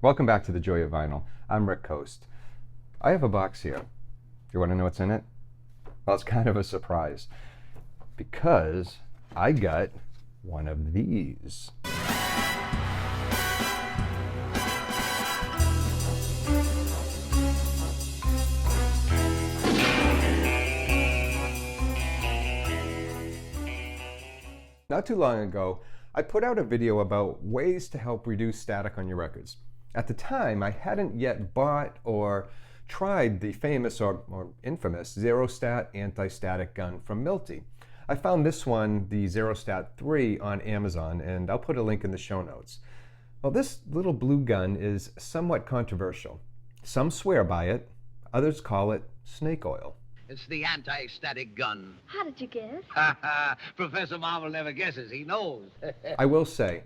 Welcome back to The Joy of Vinyl. I'm Rick Coste. I have a box here. Do you want to know what's in it? Well, it's kind of a surprise because I got one of these. Not too long ago, I put out a video about ways to help reduce static on your records. At the time, I hadn't yet bought or tried the famous or infamous Zerostat anti-static gun from Milty. I found this one, the Zerostat 3, on Amazon, and I'll put a link in the show notes. Well, this little blue gun is somewhat controversial. Some swear by it, others call it snake oil. It's the anti-static gun. How did you guess? Professor Marvel never guesses, he knows. I will say,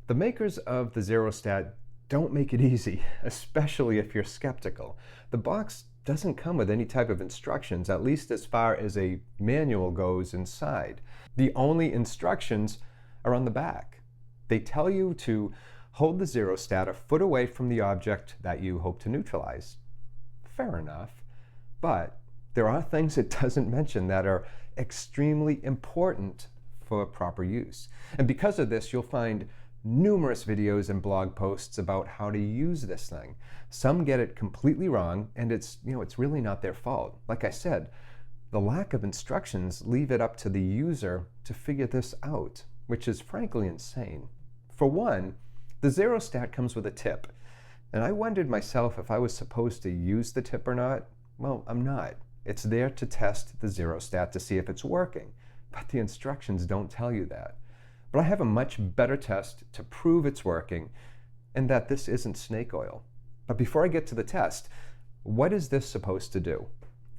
the makers of the Zerostat don't make it easy, especially if you're skeptical. The box doesn't come with any type of instructions, at least as far as a manual goes inside. The only instructions are on the back. They tell you to hold the Zerostat a foot away from the object that you hope to neutralize. Fair enough, but there are things it doesn't mention that are extremely important for proper use. And because of this, you'll find numerous videos and blog posts about how to use this thing. Some get it completely wrong, and it's really not their fault. Like I said, the lack of instructions leave it up to the user to figure this out, which is frankly insane. For one, the Zerostat comes with a tip, and I wondered myself if I was supposed to use the tip or not. Well, I'm not. It's there to test the Zerostat to see if it's working, but the instructions don't tell you that. But I have a much better test to prove it's working and that this isn't snake oil. But before I get to the test, what is this supposed to do?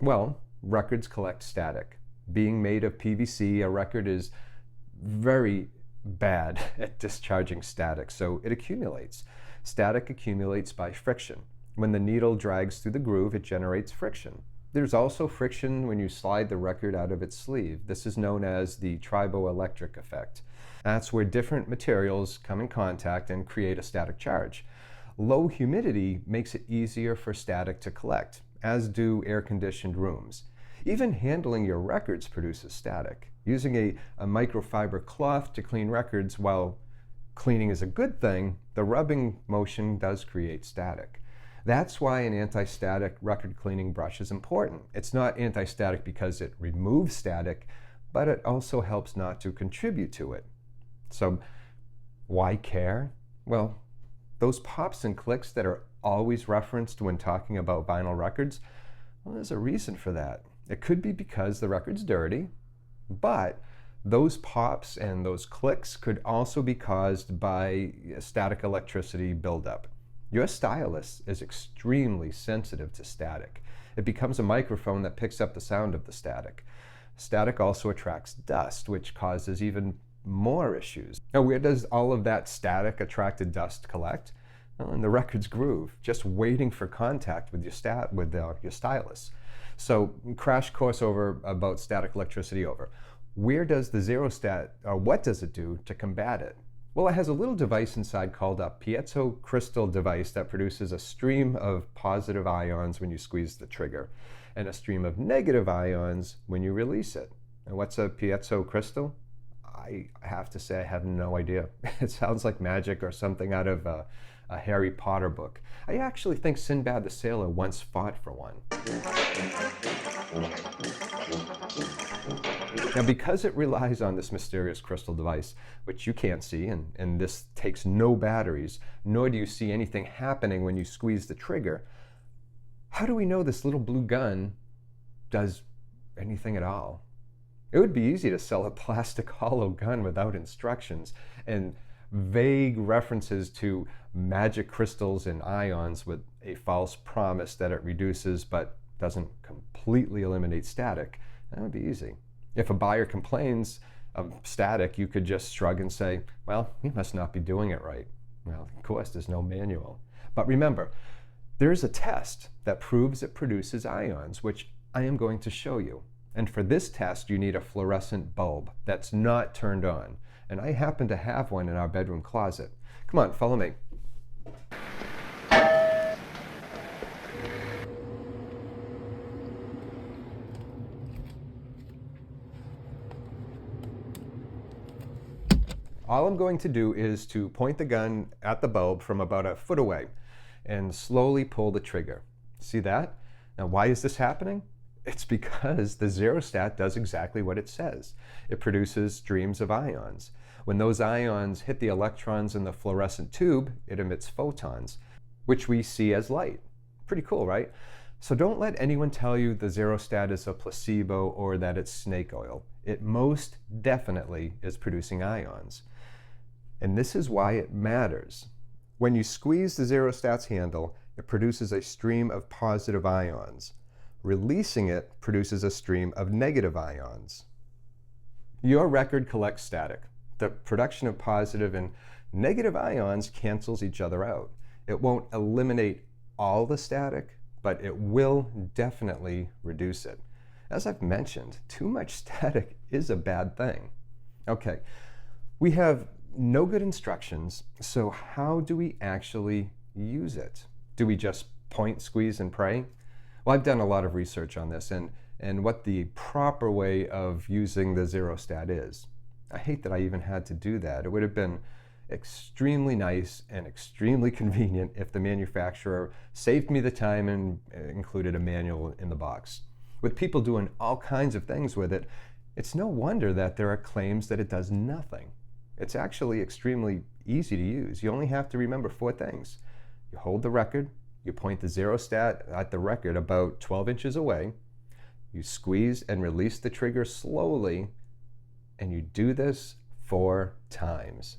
Well, records collect static. Being made of PVC, a record is very bad at discharging static, so it accumulates. Static accumulates by friction. When the needle drags through the groove, it generates friction. There's also friction when you slide the record out of its sleeve. This is known as the triboelectric effect. That's where different materials come in contact and create a static charge. Low humidity makes it easier for static to collect, as do air-conditioned rooms. Even handling your records produces static. Using a microfiber cloth to clean records, while cleaning is a good thing, the rubbing motion does create static. That's why an anti-static record cleaning brush is important. It's not anti-static because it removes static, but it also helps not to contribute to it. So why care? Well, those pops and clicks that are always referenced when talking about vinyl records, well, there's a reason for that. It could be because the record's dirty, but those pops and those clicks could also be caused by static electricity buildup. Your stylus is extremely sensitive to static. It becomes a microphone that picks up the sound of the static. Static also attracts dust, which causes even more issues. Now, where does all of that static attracted dust collect? Well, in the record's groove, just waiting for contact with your stylus. So, crash course about static electricity over. Where does the Zerostat, or what does it do to combat it? Well, it has a little device inside called a piezo crystal device that produces a stream of positive ions when you squeeze the trigger, and a stream of negative ions when you release it. And what's a piezo crystal? I have to say I have no idea. It sounds like magic or something out of a Harry Potter book. I actually think Sinbad the Sailor once fought for one. Now, because it relies on this mysterious crystal device, which you can't see, and this takes no batteries, nor do you see anything happening when you squeeze the trigger, how do we know this little blue gun does anything at all? It would be easy to sell a plastic hollow gun without instructions and vague references to magic crystals and ions with a false promise that it reduces but doesn't completely eliminate static. That would be easy. If a buyer complains of static, you could just shrug and say, well, you must not be doing it right. Well, of course, there's no manual. But remember, there's a test that proves it produces ions, which I am going to show you. And for this test, you need a fluorescent bulb that's not turned on. And I happen to have one in our bedroom closet. Come on, follow me. All I'm going to do is to point the gun at the bulb from about a foot away and slowly pull the trigger. See that? Now, why is this happening? It's because the Zerostat does exactly what it says. It produces streams of ions. When those ions hit the electrons in the fluorescent tube, it emits photons, which we see as light. Pretty cool, right? So don't let anyone tell you the Zerostat is a placebo or that it's snake oil. It most definitely is producing ions. And this is why it matters. When you squeeze the Zerostat's handle, it produces a stream of positive ions. Releasing it produces a stream of negative ions. Your record collects static. The production of positive and negative ions cancels each other out. It won't eliminate all the static, but it will definitely reduce it. As I've mentioned, too much static is a bad thing. Okay, we have no good instructions, so how do we actually use it? Do we just point, squeeze, and pray? Well, I've done a lot of research on this and what the proper way of using the Zerostat is. I hate that I even had to do that. It would have been extremely nice and extremely convenient if the manufacturer saved me the time and included a manual in the box. With people doing all kinds of things with it, it's no wonder that there are claims that it does nothing. It's actually extremely easy to use. You only have to remember 4 things. You hold the record, you point the Zerostat at the record about 12 inches away, you squeeze and release the trigger slowly, and you do this 4 times.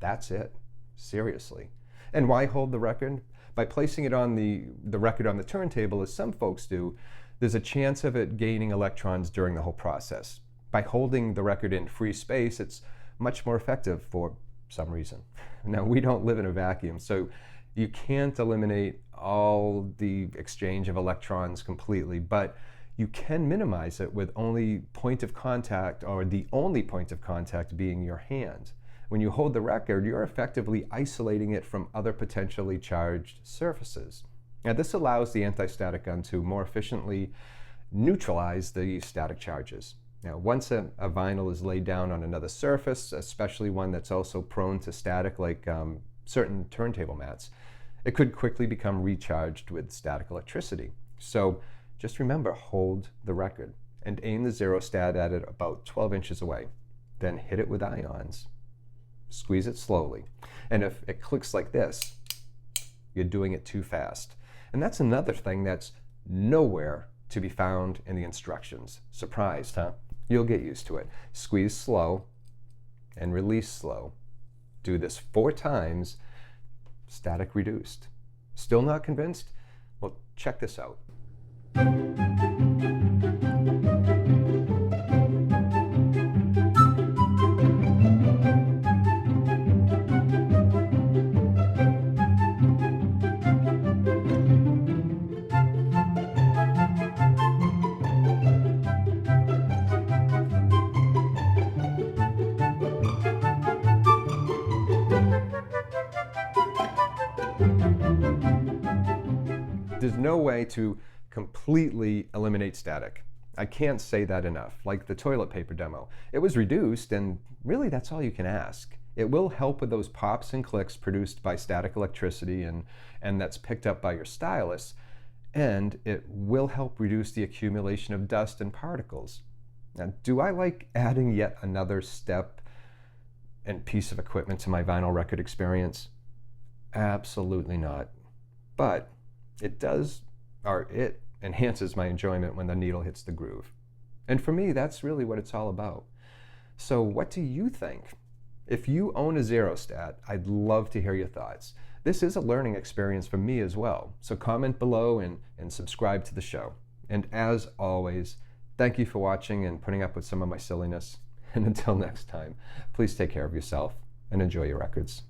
That's it. Seriously. And why hold the record? By placing it on the record on the turntable, as some folks do, there's a chance of it gaining electrons during the whole process. By holding the record in free space, it's much more effective for some reason. Now, we don't live in a vacuum, so you can't eliminate all the exchange of electrons completely, but you can minimize it with only point of contact, or the only point of contact being your hand. When you hold the record, you're effectively isolating it from other potentially charged surfaces. Now, this allows the anti-static gun to more efficiently neutralize the static charges. Now, once a vinyl is laid down on another surface, especially one that's also prone to static like certain turntable mats, it could quickly become recharged with static electricity. So just remember, hold the record and aim the Zerostat at it about 12 inches away. Then hit it with ions. Squeeze it slowly. And if it clicks like this, you're doing it too fast. And that's another thing that's nowhere to be found in the instructions. Surprised, huh? You'll get used to it. Squeeze slow and release slow. Do this 4 times, static reduced. Still not convinced? Well, check this out. There's no way to completely eliminate static. I can't say that enough. Like the toilet paper demo. It was reduced, and really that's all you can ask. It will help with those pops and clicks produced by static electricity and that's picked up by your stylus, and it will help reduce the accumulation of dust and particles. Now, do I like adding yet another step and piece of equipment to my vinyl record experience? Absolutely not. But it enhances my enjoyment when the needle hits the groove. And for me, that's really what it's all about. So what do you think? If you own a Zerostat, I'd love to hear your thoughts. This is a learning experience for me as well. So comment below and subscribe to the show. And as always, thank you for watching and putting up with some of my silliness. And until next time, please take care of yourself and enjoy your records.